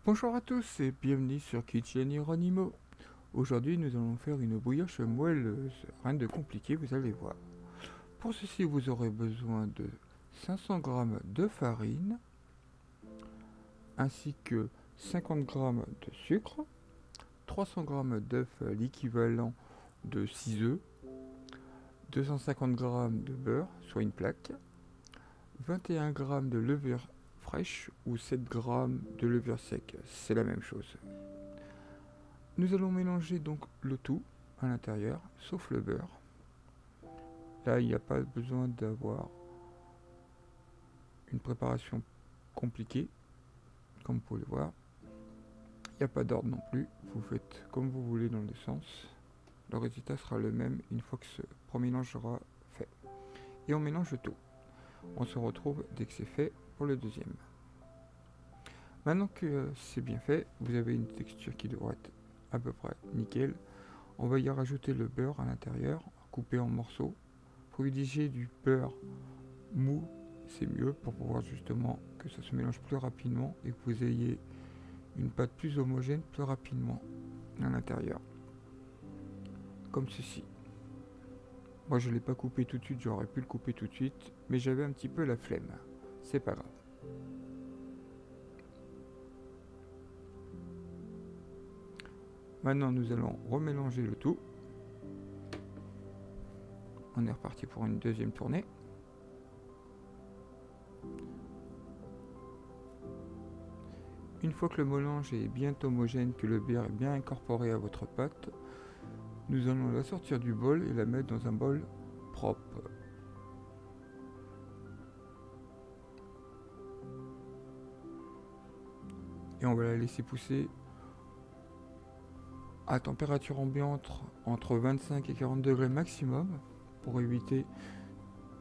Bonjour à tous et bienvenue sur Kitchen Hieronimo. Aujourd'hui nous allons faire une brioche moelleuse. Rien de compliqué, vous allez voir. Pour ceci vous aurez besoin de 500 g de farine, ainsi que 50 g de sucre, 300 g d'œufs l'équivalent de 6 œufs, 250 g de beurre, soit une plaque, 21 g de levure fraîche ou 7 g de levure sec, c'est la même chose. Nous allons mélanger donc le tout à l'intérieur, sauf le beurre. Là, il n'y a pas besoin d'avoir une préparation compliquée, comme vous pouvez le voir. Il n'y a pas d'ordre non plus, vous faites comme vous voulez dans le sens. Le résultat sera le même une fois que ce premier mélange sera fait. Et on mélange le tout. On se retrouve dès que c'est fait pour le deuxième. Maintenant que c'est bien fait, vous avez une texture qui devrait être à peu près nickel. On va y rajouter le beurre à l'intérieur, coupé en morceaux. Privilégier du beurre mou, c'est mieux pour pouvoir justement que ça se mélange plus rapidement et que vous ayez une pâte plus homogène plus rapidement à l'intérieur. Comme ceci. Moi je ne l'ai pas coupé tout de suite, j'aurais pu le couper tout de suite, mais j'avais un petit peu la flemme. C'est pas grave. Maintenant nous allons remélanger le tout. On est reparti pour une deuxième tournée. Une fois que le mélange est bien homogène, que le beurre est bien incorporé à votre pâte, nous allons la sortir du bol et la mettre dans un bol propre. Et on va la laisser pousser à température ambiante entre 25 et 40 degrés maximum pour éviter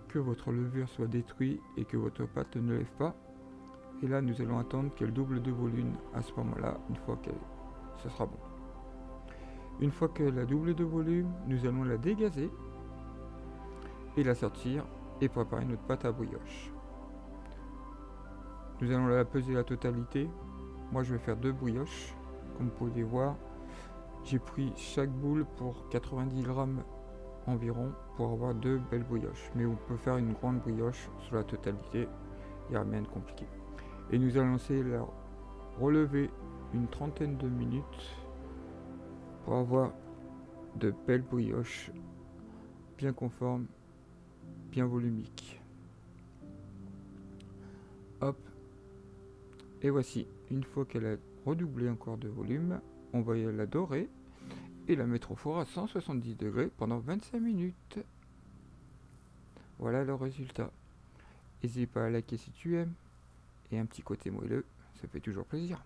que votre levure soit détruite et que votre pâte ne lève pas. Et là nous allons attendre qu'elle double de volume à ce moment là, une fois qu'elle, ça sera bon. Une fois qu'elle a doublé de volume, nous allons la dégazer et la sortir et préparer notre pâte à brioche. Nous allons la peser la totalité. Moi je vais faire 2 brioches, comme vous pouvez voir. J'ai pris chaque boule pour 90 grammes environ pour avoir 2 belles brioches. Mais on peut faire une grande brioche sur la totalité, il n'y a rien de compliqué. Et nous allons essayer de la relever une trentaine de minutes pour avoir de belles brioches bien conformes, bien volumiques. Hop, et voici, une fois qu'elle a redoublé encore de volume, on va la dorer et la mettre au four à 170 degrés pendant 25 minutes. Voilà le résultat. N'hésite pas à liker si tu aimes, et un petit côté moelleux, ça fait toujours plaisir.